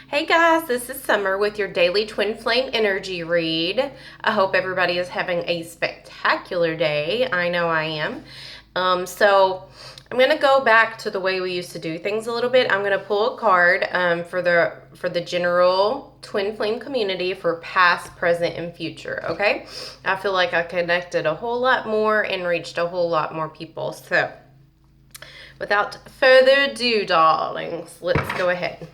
Hey guys, this is Summer with your daily twin flame energy read. I hope everybody is having a spectacular day. I know I am. So I'm gonna go back to the way we used to do things a little bit. I'm gonna pull a card for the general twin flame community for past, present, and future. Okay, I feel like I connected a whole lot more and reached a whole lot more people. So without further ado, darlings, let's go ahead.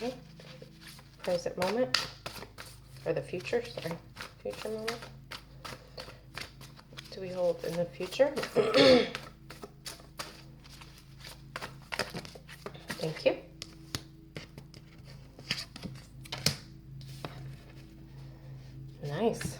Okay, present moment, or the future, sorry, future moment. What do we hold in the future? Thank you. Nice.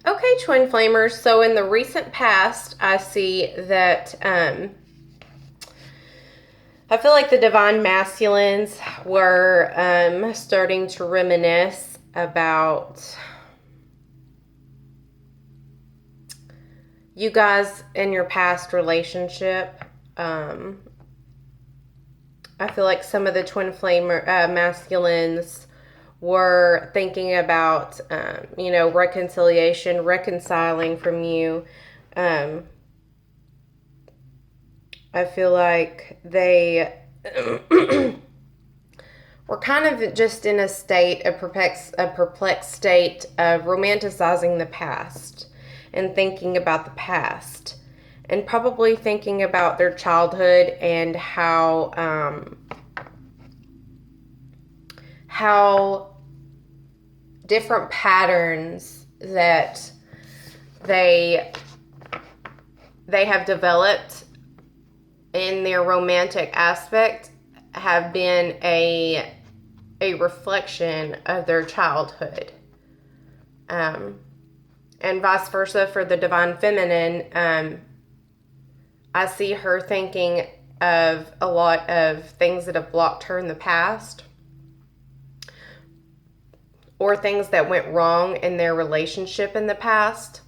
Okay, twin flamers, so in the recent past, I see that I feel like the divine masculines were starting to reminisce about you guys in your past relationship. I feel like some of the twin flame masculines were thinking about, reconciliation, reconciling from you. I feel like they were kind of just in a perplexed state of romanticizing the past and thinking about the past, and probably thinking about their childhood and how different patterns that they have developed in their romantic aspect have been a reflection of their childhood. And vice versa for the divine feminine. I see her thinking of a lot of things that have blocked her in the past, or things that went wrong in their relationship in the past,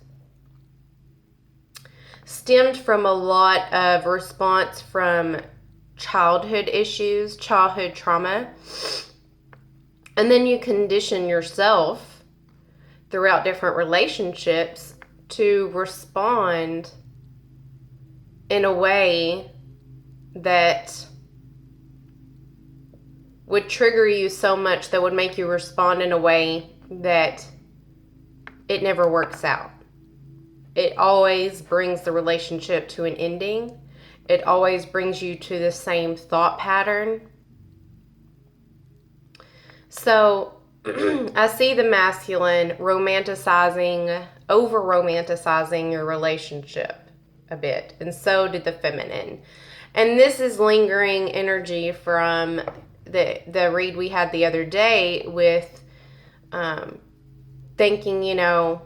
stemmed from a lot of response from childhood issues, childhood trauma. And then you condition yourself throughout different relationships to respond in a way that would trigger you so much, that would make you respond in a way that it never works out. It always brings the relationship to an ending. It always brings you to the same thought pattern. So I see the masculine over-romanticizing your relationship a bit, and so did the feminine. And this is lingering energy from the read we had the other day with thinking, am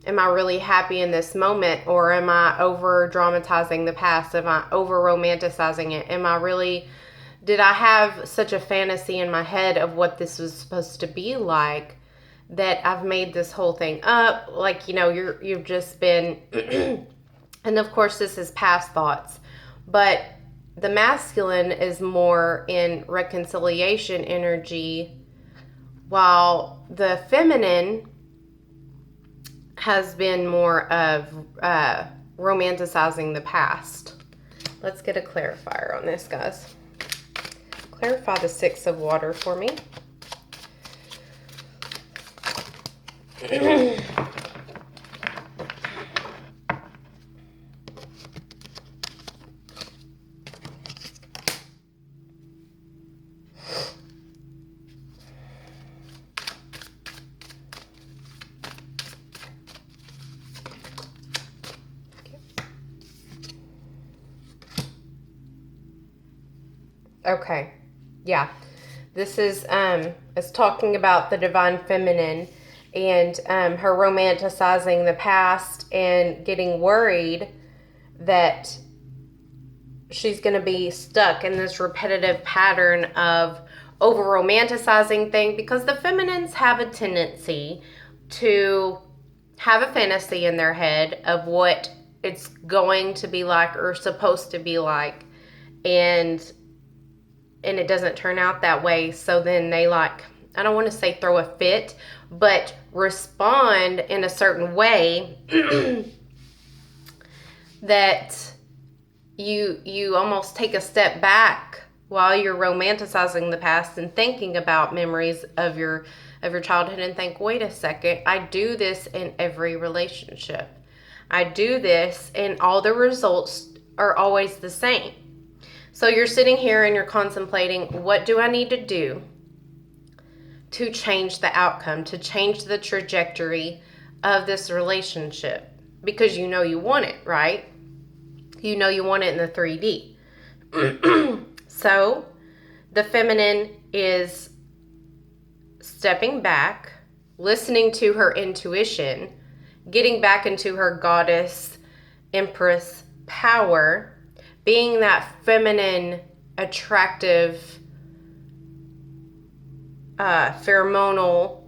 I really happy in this moment, or am I over dramatizing the past? Am I over romanticizing it? Did I have such a fantasy in my head of what this was supposed to be like that I've made this whole thing up? Like, you've just been, and of course this is past thoughts, but the masculine is more in reconciliation energy, while the feminine has been more of romanticizing the past. Let's get a clarifier on this, guys. Clarify the Six of Water for me. Okay, yeah, this is talking about the divine feminine and her romanticizing the past and getting worried that she's going to be stuck in this repetitive pattern of over romanticizing things, because the feminines have a tendency to have a fantasy in their head of what it's going to be like or supposed to be like, and it doesn't turn out that way. So then they, like, I don't want to say throw a fit, but respond in a certain way that you almost take a step back while you're romanticizing the past and thinking about memories of your childhood and think, wait a second, I do this in every relationship. I do this and all the results are always the same. So you're sitting here and you're contemplating, what do I need to do to change the outcome, to change the trajectory of this relationship? Because you know you want it, right? You know you want it in the 3D. So the feminine is stepping back, listening to her intuition, getting back into her goddess, empress power, being that feminine, attractive, pheromonal,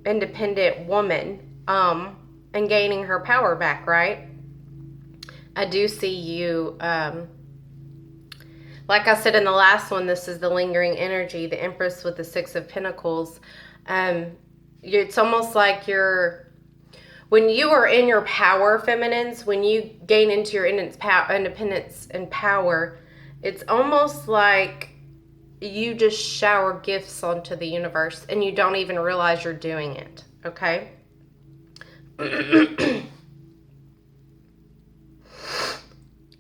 independent woman, and gaining her power back, right? I do see you, like I said in the last one, this is the lingering energy, the Empress with the Six of Pentacles. It's almost like when you are in your power, feminines, when you gain into your independence and power, it's almost like you just shower gifts onto the universe and you don't even realize you're doing it, okay?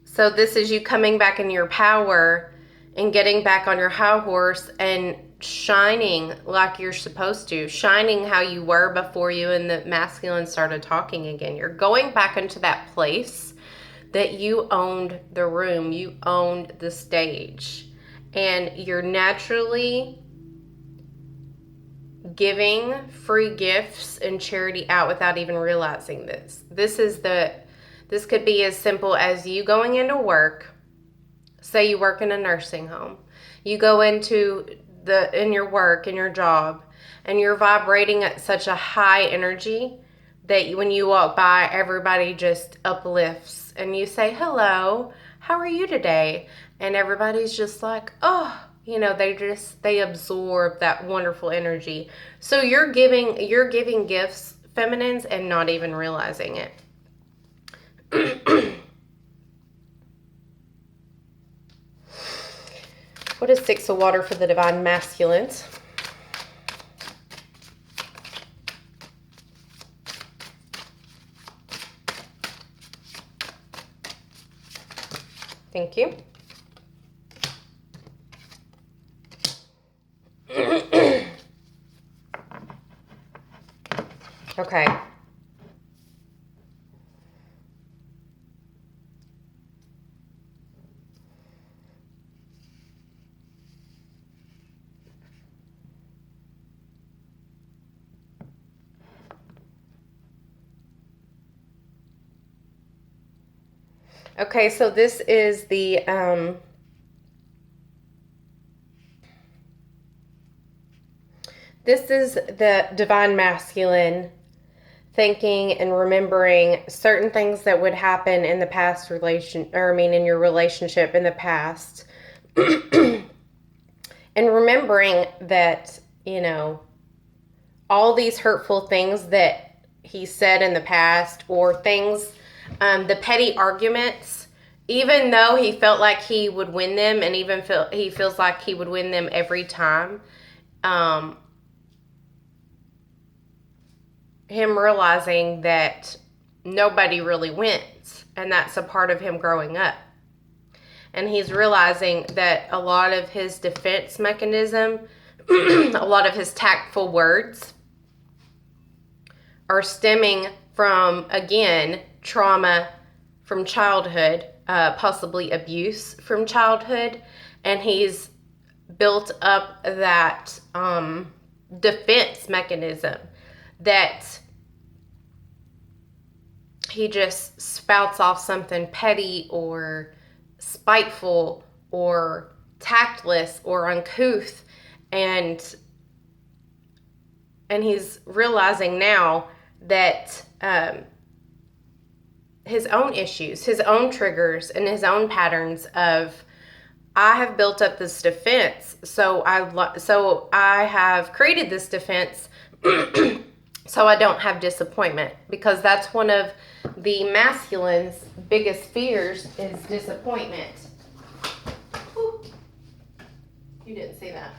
So this is you coming back in your power and getting back on your high horse and shining like you're supposed to, shining how you were before you and the masculine started talking again. You're going back into that place that you owned the room, you owned the stage, and you're naturally giving free gifts and charity out without even realizing this. This could be as simple as you going into work. Say you work in a nursing home. You go in your work, in your job, and you're vibrating at such a high energy that when you walk by, everybody just uplifts and you say, hello, how are you today? And everybody's just like, oh, they absorb that wonderful energy. So you're giving gifts, feminines, and not even realizing it. What is Six of Water for the divine masculines? Thank you. Okay. Okay, so this is the divine masculine thinking and remembering certain things that would happen in the past in your relationship in the past. And remembering that, all these hurtful things that he said in the past, or things, the petty arguments even though he felt like he would win them, and he feels like he would win them every time, him realizing that nobody really wins, and that's a part of him growing up. And he's realizing that a lot of his defense mechanism, a lot of his tactful words are stemming from, again, trauma from childhood, possibly abuse from childhood. And he's built up that defense mechanism that he just spouts off something petty or spiteful or tactless or uncouth, and he's realizing now that his own issues, his own triggers, and his own patterns of, I have built up this defense, so I have created this defense so I don't have disappointment, because that's one of the masculine's biggest fears is disappointment. Whew. You didn't see that.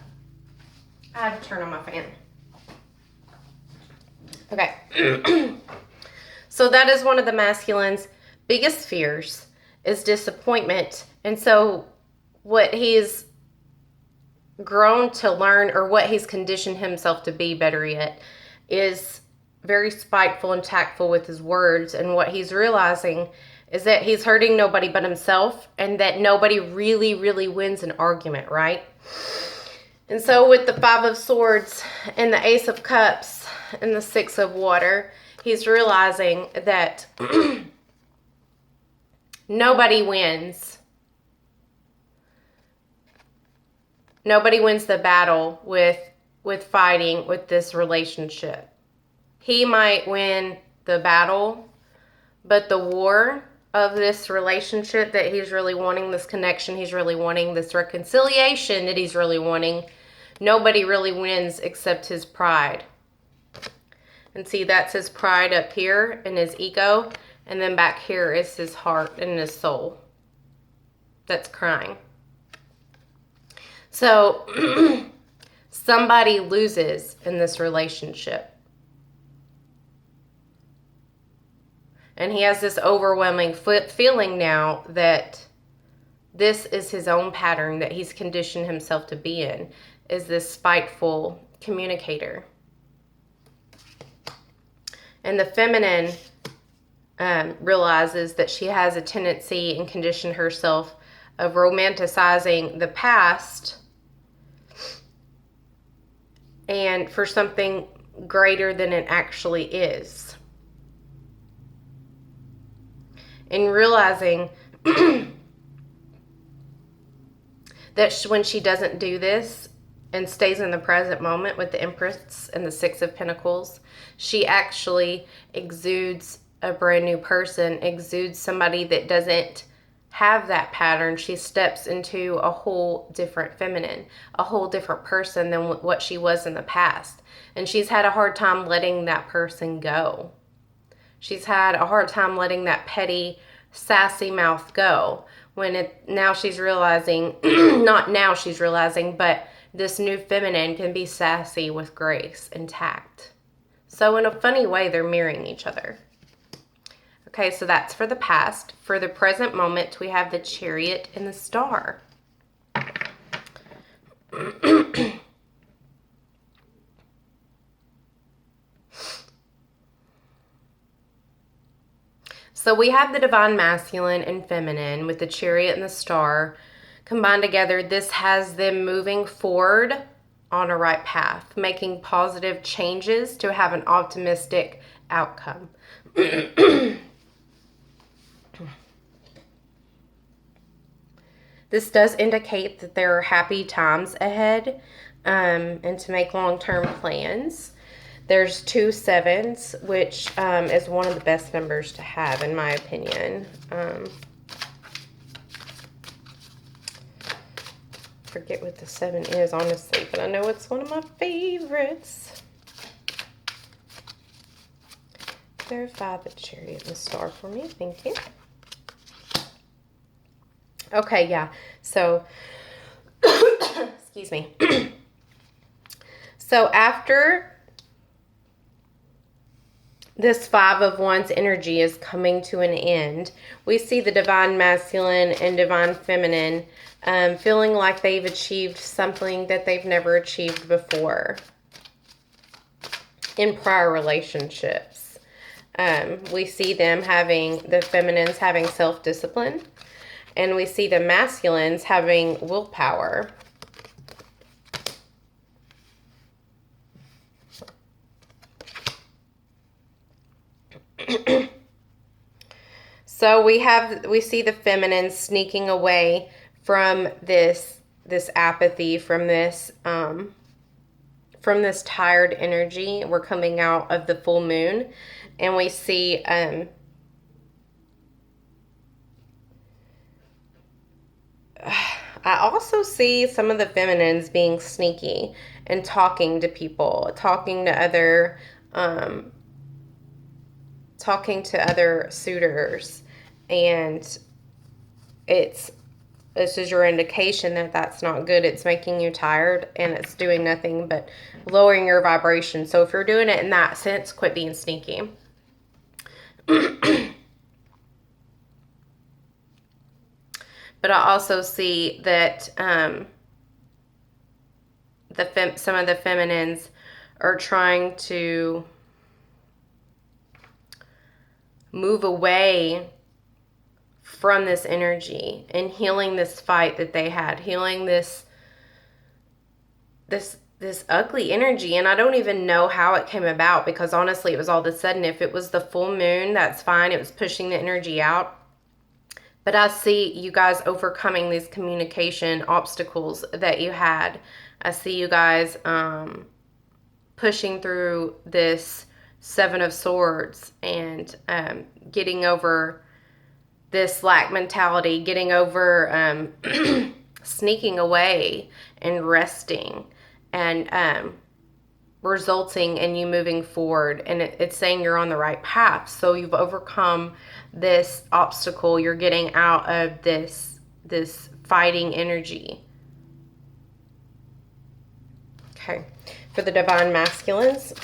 I had to turn on my fan. Okay. So that is one of the masculine's biggest fears is disappointment. And so what he's grown to learn, or what he's conditioned himself to be, better yet, is very spiteful and tactful with his words. And what he's realizing is that he's hurting nobody but himself, and that nobody really, really wins an argument, right? And so with the 5 of Swords and the Ace of Cups and the 6 of Water, he's realizing that nobody wins. Nobody wins the battle with fighting with this relationship. He might win the battle, but the war of this relationship that he's really wanting, this connection he's really wanting, this reconciliation that he's really wanting, nobody really wins except his pride. And see, that's his pride up here and his ego. And then back here is his heart and his soul that's crying. So somebody loses in this relationship. And he has this overwhelming feeling now that this is his own pattern that he's conditioned himself to be in, is this spiteful communicator. And the feminine realizes that she has a tendency and condition herself of romanticizing the past and for something greater than it actually is. And realizing that when she doesn't do this and stays in the present moment with the Empress and the 6 of Pentacles, she actually exudes a brand new person, exudes somebody that doesn't have that pattern. She steps into a whole different feminine, a whole different person than what she was in the past. And she's had a hard time letting that person go. She's had a hard time letting that petty, sassy mouth go. Now she's realizing, not now she's realizing, but this new feminine can be sassy with grace and tact. So in a funny way, they're mirroring each other. Okay, so that's for the past. For the present moment, we have the Chariot and the Star. So we have the divine masculine and feminine with the Chariot and the Star combined together. This has them moving forward on a right path, making positive changes to have an optimistic outcome. This does indicate that there are happy times ahead, and to make long-term plans. There's 2 7s, which is one of the best numbers to have, in my opinion. Forget what the 7 is, honestly, but I know it's one of my favorites. Verify the Chariot and the Star for me. Thank you. Okay, yeah. So, excuse me. So after this Five of Wands energy is coming to an end, we see the divine masculine and divine feminine feeling like they've achieved something that they've never achieved before in prior relationships. We see them having, the feminines having self-discipline, and we see the masculines having willpower. So we see the feminine sneaking away from this apathy, from this tired energy. We're coming out of the full moon, and we see I also see some of the feminines being sneaky and talking to people, talking to other suitors, and this is your indication that that's not good. It's making you tired, and it's doing nothing but lowering your vibration. So if you're doing it in that sense, quit being sneaky. But I also see that some of the feminines are trying to move away from this energy and healing this fight that they had, healing this ugly energy. And I don't even know how it came about, because honestly, it was all of a sudden. If it was the full moon, that's fine. It was pushing the energy out. But I see you guys overcoming these communication obstacles that you had. I see you guys pushing through this Seven of Swords and getting over this lack mentality, getting over sneaking away and resting, and resulting in you moving forward. And it's saying you're on the right path. So you've overcome this obstacle. You're getting out of this fighting energy. Okay, for the divine masculines.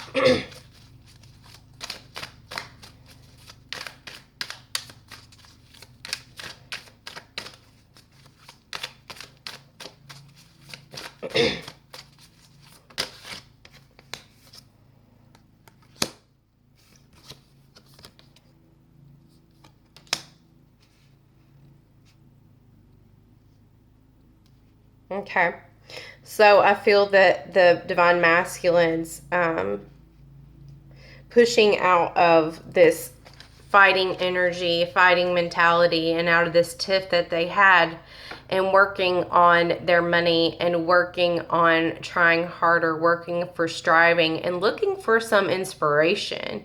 Okay, so I feel that the divine masculines pushing out of this fighting energy, fighting mentality, and out of this tiff that they had, and working on their money, and working on trying harder, working for striving, and looking for some inspiration.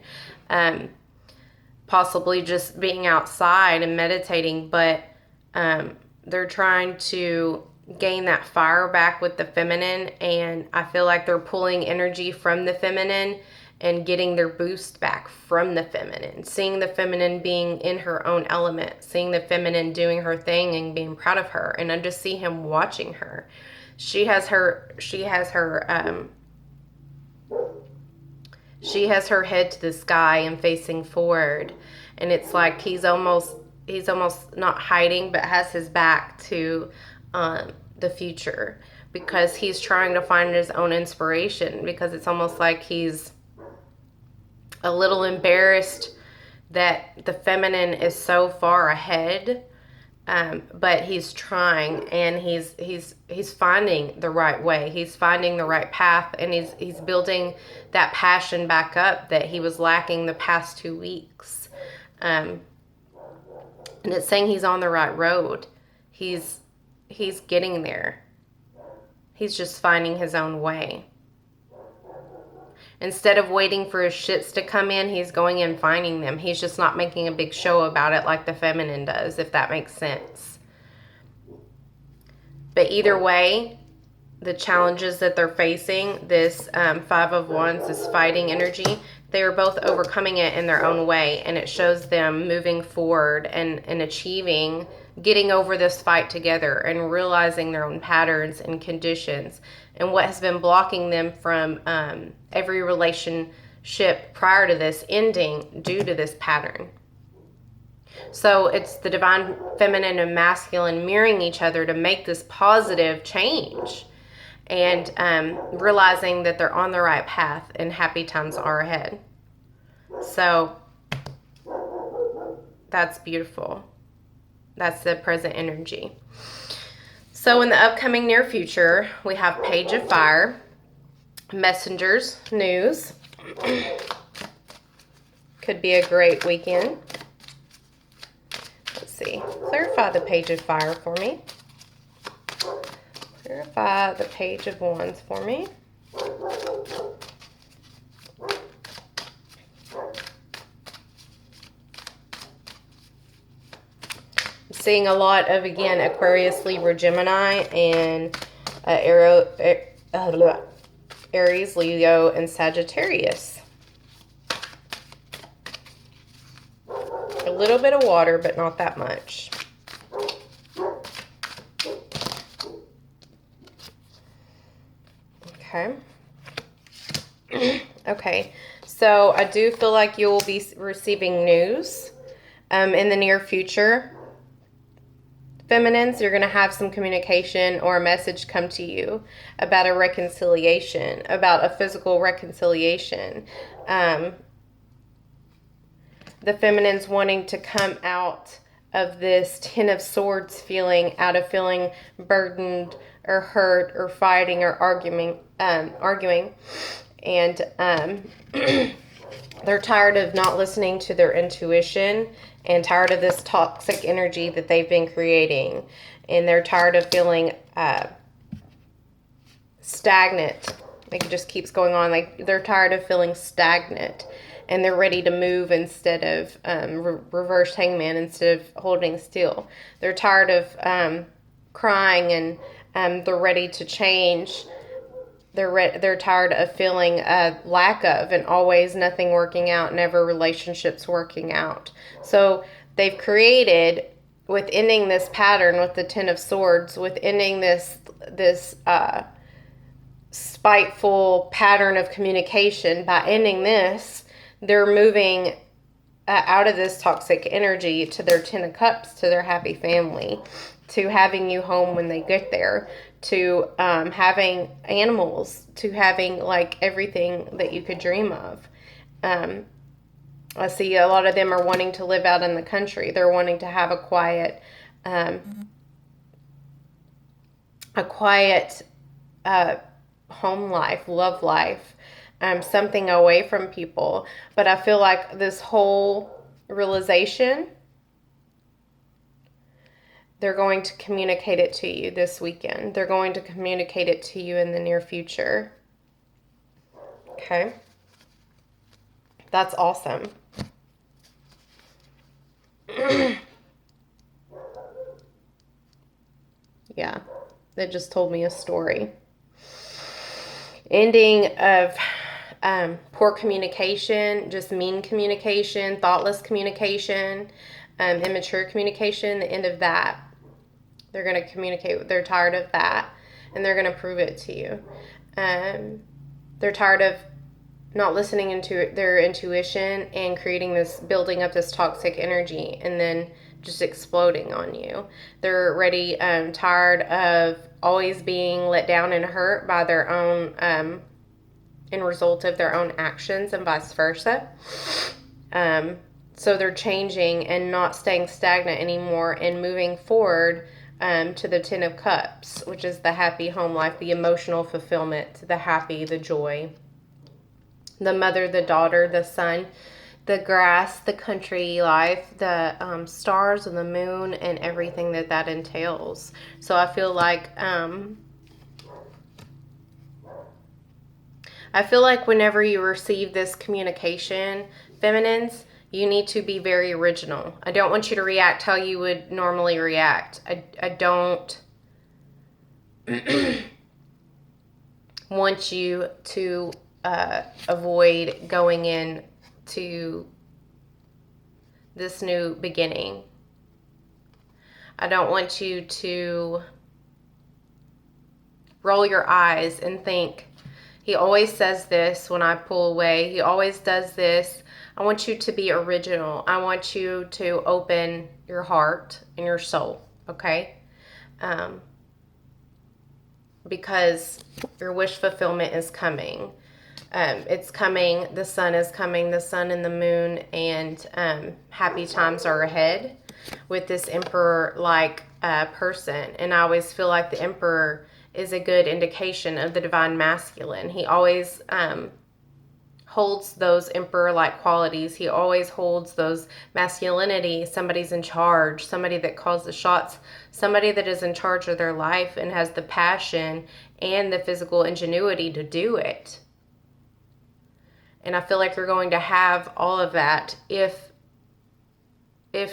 Possibly just being outside and meditating, but they're trying to gain that fire back with the feminine, and I feel like they're pulling energy from the feminine and getting their boost back from the feminine, seeing the feminine being in her own element, seeing the feminine doing her thing and being proud of her. And I just see him watching her. She has her head to the sky and facing forward, and it's like he's almost not hiding, but has his back to the future, because he's trying to find his own inspiration, because it's almost like he's a little embarrassed that the feminine is so far ahead, but he's trying, and he's finding the right way. He's finding the right path, and he's building that passion back up that he was lacking the past 2 weeks. And it's saying he's on the right road. He's getting there. He's just finding his own way. Instead of waiting for his ships to come in, he's going and finding them. He's just not making a big show about it like the feminine does, if that makes sense. But either way, the challenges that they're facing, this Five of Wands, this fighting energy, they are both overcoming it in their own way. And it shows them moving forward and achieving getting over this fight together and realizing their own patterns and conditions and what has been blocking them from every relationship prior to this ending due to this pattern. So it's the divine feminine and masculine mirroring each other to make this positive change, and realizing that they're on the right path and happy times are ahead. So that's beautiful. That's the present energy. So in the upcoming near future, we have Page of Fire, Messengers, News. Could be a great weekend. Let's see. Clarify the Page of Fire for me. Clarify the Page of Wands for me. I'm seeing a lot of, again, Aquarius, Libra, Gemini, and Aries, Leo, and Sagittarius. A little bit of water, but not that much. Okay. Okay. So I do feel like you will be receiving news in the near future. Feminines, you're going to have some communication or a message come to you about a reconciliation, about a physical reconciliation. The feminines wanting to come out of this Ten of Swords feeling, out of feeling burdened or hurt or fighting or arguing. And they're tired of not listening to their intuition and tired of this toxic energy that they've been creating. And they're tired of feeling stagnant. Like it just keeps going on. Like they're tired of feeling stagnant. And they're ready to move instead of reverse hangman, instead of holding still. They're tired of crying, and they're ready to change. They're tired of feeling a lack of and always nothing working out, never relationships working out. So they've created, with ending this pattern with the Ten of Swords, with ending this spiteful pattern of communication, by ending this, they're moving out of this toxic energy to their Ten of Cups, to their happy family, to having you home when they get there, to having animals, to having like everything that you could dream of. I see a lot of them are wanting to live out in the country. They're wanting to have a quiet home life, love life, something away from people. But I feel like this whole realization, they're going to communicate it to you this weekend. They're going to communicate it to you in the near future. Okay. That's awesome. Yeah. They just told me a story. Ending of poor communication, just mean communication, thoughtless communication, immature communication, the end of that. They're going to communicate. They're tired of that, and they're going to prove it to you. They're tired of not listening into their intuition and creating this, building up this toxic energy, and then just exploding on you. They're ready, tired of always being let down and hurt by their own, in result of their own actions, and vice versa. So they're changing and not staying stagnant anymore and moving forward to the Ten of Cups, which is the happy home life, the emotional fulfillment, the happy, the joy, the mother, the daughter, the son, the grass, the country life, the stars and the moon, and everything that entails. So I feel like whenever you receive this communication, feminines, you need to be very original. I don't want you to react how you would normally react. I don't want you to avoid going in to this new beginning. I don't want you to roll your eyes and think, he always says this when I pull away. He always does this. I want you to be original. I want you to open your heart and your soul, okay? Because your wish fulfillment is coming. It's coming. The sun is coming. The sun and the moon, and happy times are ahead with this emperor-like person. And I always feel like the emperor is a good indication of the divine masculine. He always holds those emperor-like qualities. He always holds those masculinity. Somebody's in charge, somebody that calls the shots, somebody that is in charge of their life and has the passion and the physical ingenuity to do it. And I feel like you're going to have all of that if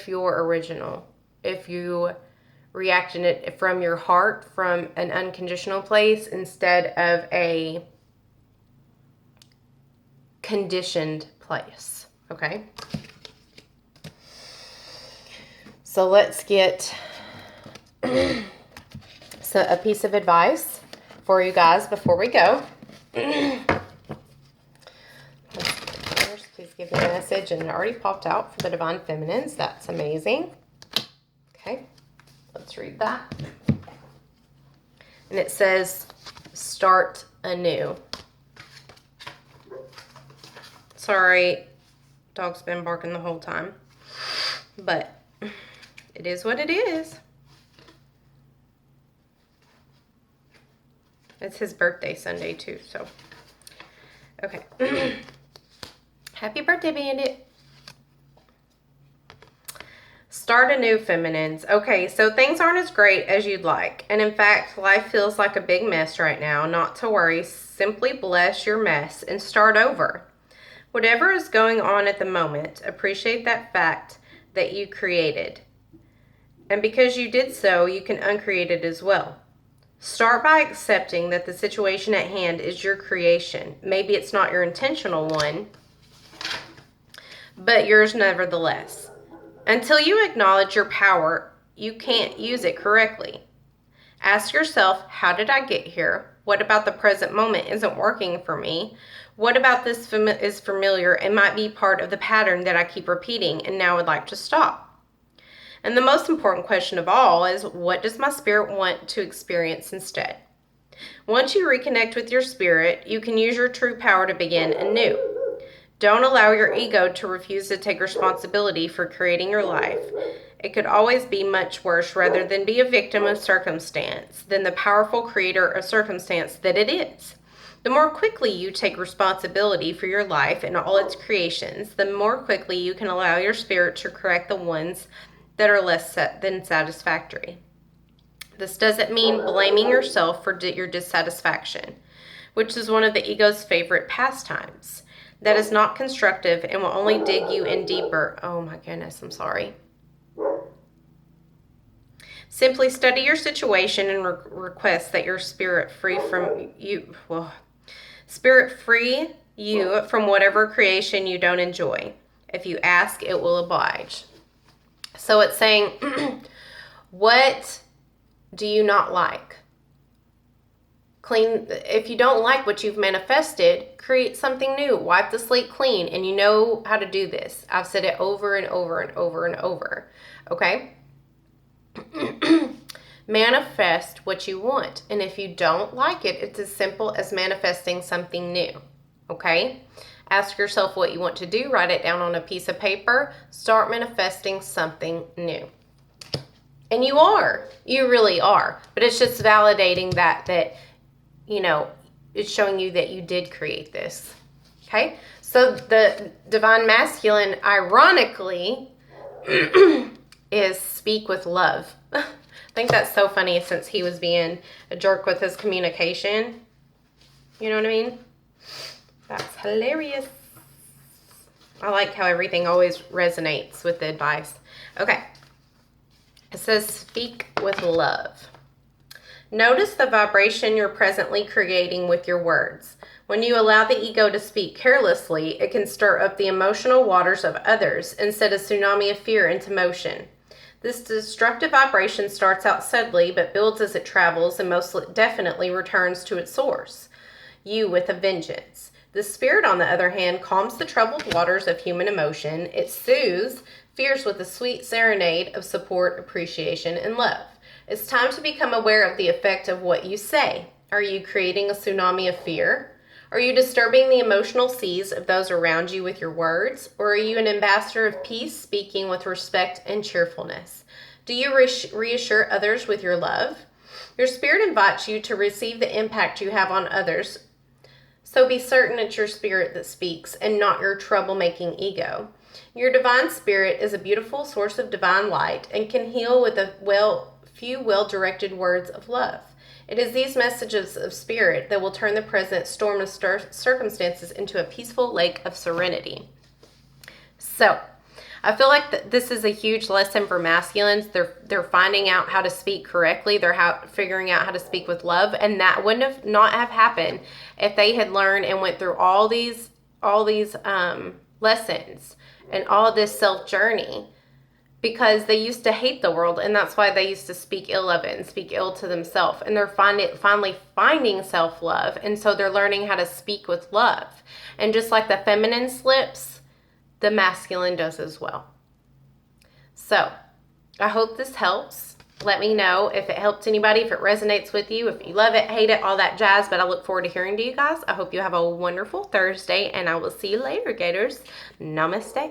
you're original, if you react in it from your heart, from an unconditional place instead of a conditioned place, okay? So let's get a piece of advice for you guys before we go. Please give me a message, and it already popped out for the Divine Feminines. That's amazing. Okay, let's read that. And it says, start anew. Sorry, dog's been barking the whole time, but it is what it is. It's his birthday Sunday too, so. Okay. Happy birthday, Bandit. Start anew, feminines. Okay, so things aren't as great as you'd like. And in fact, life feels like a big mess right now. Not to worry. Simply bless your mess and start over. Whatever is going on at the moment, appreciate that fact that you created. And because you did so, you can uncreate it as well. Start by accepting that the situation at hand is your creation. Maybe it's not your intentional one, but yours nevertheless. Until you acknowledge your power, you can't use it correctly. Ask yourself, how did I get here? What about the present moment isn't working for me? What about this is familiar and might be part of the pattern that I keep repeating and now would like to stop? And the most important question of all is, what does my spirit want to experience instead? Once you reconnect with your spirit, you can use your true power to begin anew. Don't allow your ego to refuse to take responsibility for creating your life. It could always be much worse rather than be a victim of circumstance than the powerful creator of circumstance that it is. The more quickly you take responsibility for your life and all its creations, the more quickly you can allow your spirit to correct the ones that are less than satisfactory. This doesn't mean blaming yourself for your dissatisfaction, which is one of the ego's favorite pastimes. That is not constructive and will only dig you in deeper. Oh my goodness, I'm sorry. Simply study your situation and request that your spirit free you from whatever creation you don't enjoy. If you ask, it will oblige. So it's saying, what do you not like? Clean. If you don't like what you've manifested, create something new. Wipe the slate clean, and you know how to do this. I've said it over and over and over and over. Okay? Manifest what you want. And if you don't like it, it's as simple as manifesting something new. Okay? Ask yourself what you want to do. Write it down on a piece of paper. Start manifesting something new. And you are. You really are. But it's just validating that you know, it's showing you that you did create this. Okay? So the divine masculine, ironically, is speak with love. I think that's so funny since he was being a jerk with his communication. You know what I mean? That's hilarious. I like how everything always resonates with the advice. Okay. It says speak with love. Notice the vibration you're presently creating with your words. When you allow the ego to speak carelessly, it can stir up the emotional waters of others and set a tsunami of fear into motion. This destructive vibration starts out subtly but builds as it travels and most definitely returns to its source, you with a vengeance. The spirit, on the other hand, calms the troubled waters of human emotion. It soothes fears with a sweet serenade of support, appreciation, and love. It's time to become aware of the effect of what you say. Are you creating a tsunami of fear? Are you disturbing the emotional seas of those around you with your words? Or are you an ambassador of peace, speaking with respect and cheerfulness? Do you reassure others with your love? Your spirit invites you to receive the impact you have on others. So be certain it's your spirit that speaks and not your troublemaking ego. Your divine spirit is a beautiful source of divine light and can heal with a few well-directed words of love. It is these messages of spirit that will turn the present storm of circumstances into a peaceful lake of serenity. So, I feel like this is a huge lesson for masculines. They're finding out how to speak correctly. They're figuring out how to speak with love, and that wouldn't have not have happened if they had learned and went through all these lessons and all this self journey. Because they used to hate the world, and that's why they used to speak ill of it and speak ill to themselves. And they're finally finding self-love, and so they're learning how to speak with love. And just like the feminine slips, the masculine does as well. So, I hope this helps. Let me know if it helped anybody, if it resonates with you, if you love it, hate it, all that jazz. But I look forward to hearing to you guys. I hope you have a wonderful Thursday, and I will see you later, Gators. Namaste.